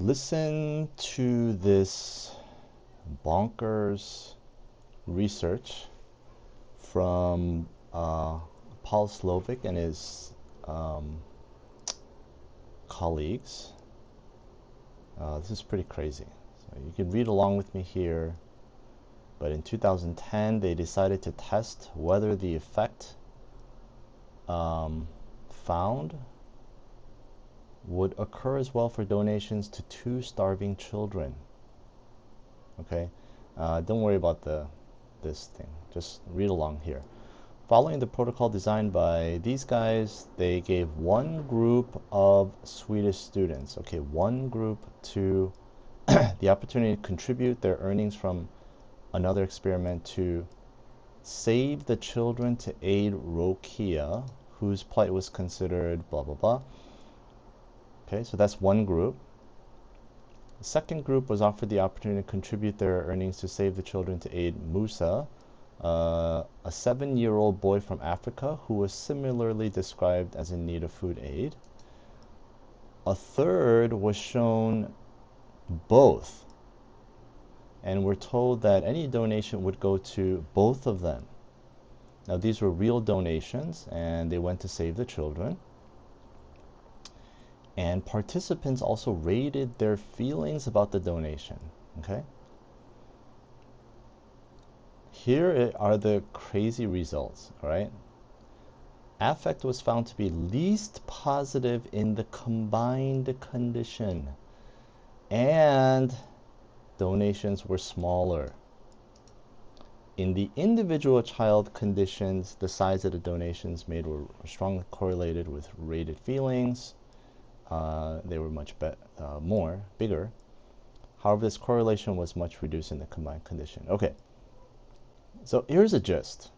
Listen to this bonkers research from Paul Slovic and his colleagues. This is pretty crazy. So you can read along with me here. But in 2010, they decided to test whether the effect found would occur as well for donations to 2 starving children. Okay, don't worry about this thing. Just read along here. Following the protocol designed by these guys, they gave one group of Swedish students, okay, one group to the opportunity to contribute their earnings from another experiment to save the children to aid Rokia, whose plight was considered blah blah blah. Okay, so that's one group. The second group was offered the opportunity to contribute their earnings to save the children to aid Musa, a 7-year-old boy from Africa who was similarly described as in need of food aid. A third was shown both, and we're told that any donation would go to both of them. Now, these were real donations, and they went to save the children. And participants also rated their feelings about the donation. Okay? Here are the crazy results, all right? Affect was found to be least positive in the combined condition, and donations were smaller. In the individual child conditions, the size of the donations made were strongly correlated with rated feelings. They were much bigger. However, this correlation was much reduced in the combined condition. Okay, so here's a gist.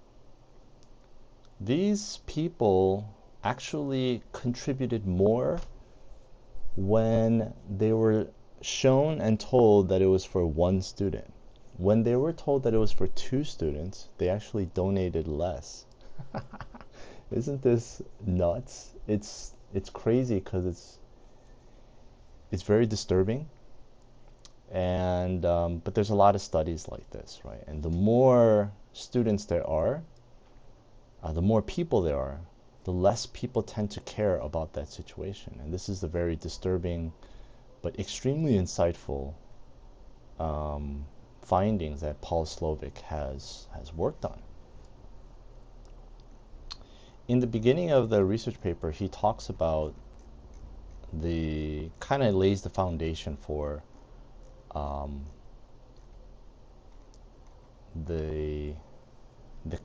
These people actually contributed more when they were shown and told that it was for one student. When they were told that it was for 2 students, they actually donated less. Isn't this nuts? It's crazy because it's very disturbing. And but there's a lot of studies like this, right? And the more students there are, the more people there are, the less people tend to care about that situation. And this is the very disturbing but extremely insightful findings that Paul Slovic has worked on. In the beginning of the research paper, he talks about kind of lays the foundation for the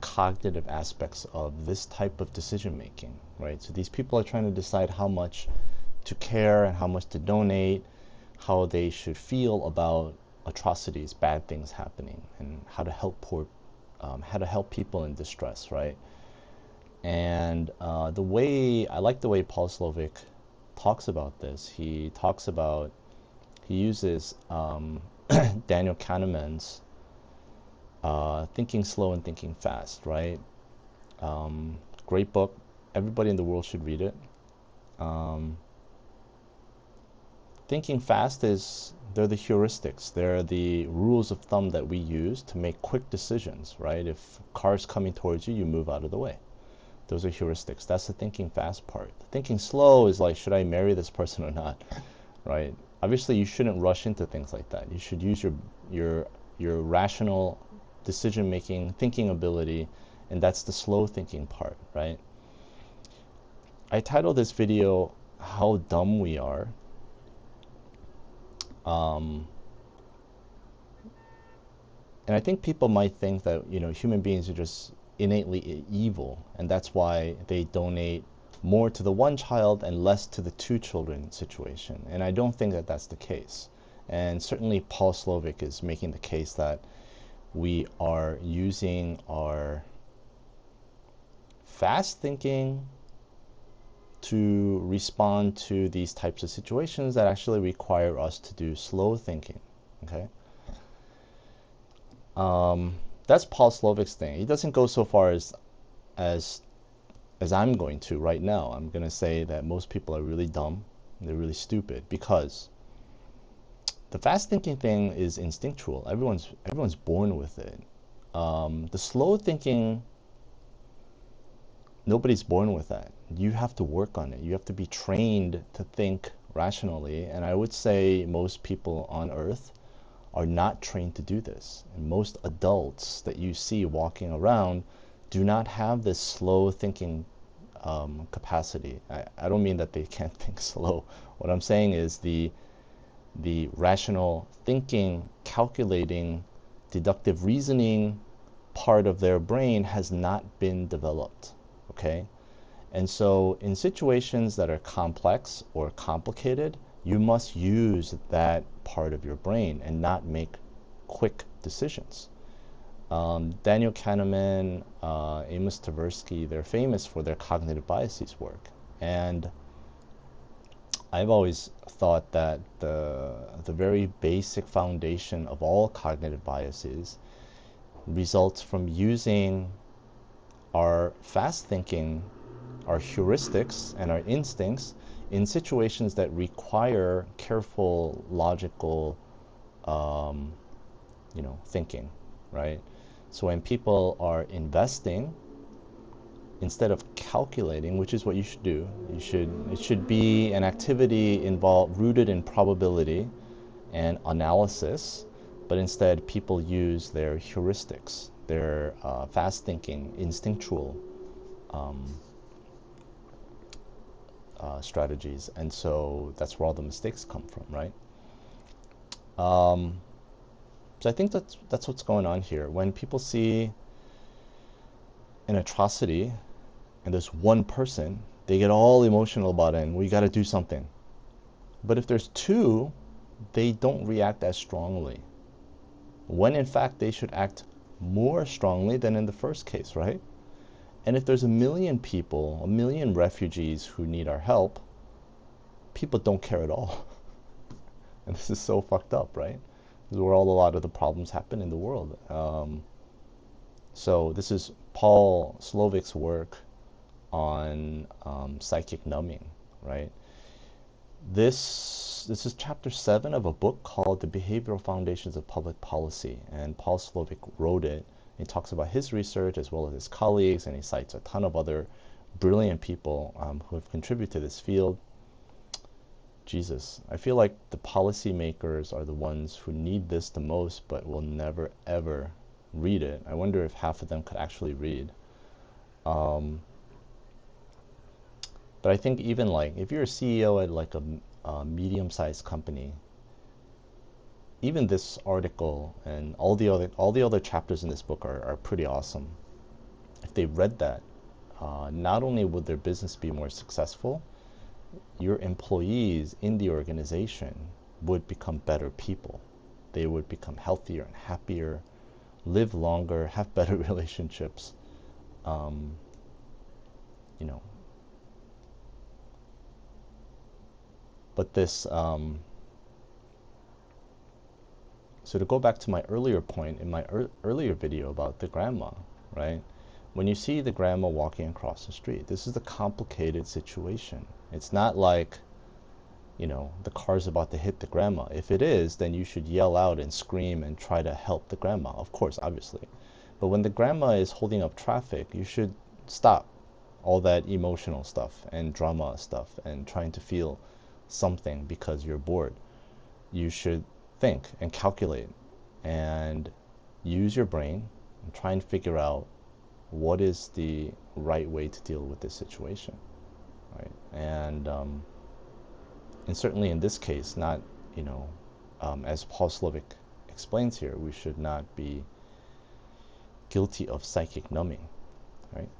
cognitive aspects of this type of decision making, right? So these people are trying to decide how much to care and how much to donate, how they should feel about atrocities, bad things happening, and how to help people in distress, right? And I like the way Paul Slovic talks about this. He uses Daniel Kahneman's Thinking Slow and Thinking Fast, right? Great book. Everybody in the world should read it. Thinking fast they're the heuristics. They're the rules of thumb that we use to make quick decisions, right? If cars coming towards you, you move out of the way. Those are heuristics. That's the thinking fast part. The thinking slow is like, should I marry this person or not, right? Obviously, you shouldn't rush into things like that. You should use your rational decision-making, thinking ability, and that's the slow thinking part, right? I titled this video, How Dumb We Are. And I think people might think that, human beings are just innately evil, and that's why they donate more to the one child and less to the 2 children situation. And I don't think that that's the case. And certainly Paul Slovic is making the case that we are using our fast thinking to respond to these types of situations that actually require us to do slow thinking, okay? That's Paul Slovic's thing. He doesn't go so far as I'm going to right now. I'm going to say that most people are really dumb, and they're really stupid, because the fast thinking thing is instinctual. Everyone's born with it. The slow thinking, nobody's born with that. You have to work on it. You have to be trained to think rationally. And I would say most people on earth are not trained to do this. And most adults that you see walking around do not have this slow thinking capacity. I don't mean that they can't think slow. What I'm saying is the rational thinking, calculating, deductive reasoning part of their brain has not been developed. Okay? And so in situations that are complex or complicated, you must use that part of your brain and not make quick decisions. Daniel Kahneman, Amos Tversky, they're famous for their cognitive biases work. And I've always thought that the very basic foundation of all cognitive biases results from using our fast thinking, our heuristics, and our instincts in situations that require careful, logical, thinking, right? So when people are investing, instead of calculating, which is what you should do, it should be an activity rooted in probability and analysis, but instead people use their heuristics, their fast thinking, instinctual strategies, and so that's where all the mistakes come from, right? So I think that's what's going on here. When people see an atrocity and there's one person, they get all emotional about it and we got to do something. But if there's two, they don't react as strongly, when in fact they should act more strongly than in the first case, right? And if there's 1,000,000 people, 1,000,000 refugees who need our help, people don't care at all. And this is so fucked up, right? This is where a lot of the problems happen in the world. So this is Paul Slovic's work on psychic numbing, right? This is chapter 7 of a book called The Behavioral Foundations of Public Policy, and Paul Slovic wrote it. He talks about his research as well as his colleagues, and he cites a ton of other brilliant people who have contributed to this field. Jesus, I feel like the policymakers are the ones who need this the most, but will never ever read it. I wonder if half of them could actually read. But I think even like if you're a CEO at like a medium-sized company, even this article and all the other chapters in this book are pretty awesome. If they read that, not only would their business be more successful, your employees in the organization would become better people. They would become healthier and happier, live longer, have better relationships. You know, but this. So to go back to my earlier point in my earlier video about the grandma, right? When you see the grandma walking across the street, this is a complicated situation. It's not like, the car's about to hit the grandma. If it is, then you should yell out and scream and try to help the grandma, of course, obviously. But when the grandma is holding up traffic, you should stop all that emotional stuff and drama stuff and trying to feel something because you're bored. You should think and calculate and use your brain and try and figure out what is the right way to deal with this situation, right? And certainly in this case, not, as Paul Slovic explains here, we should not be guilty of psychic numbing, right?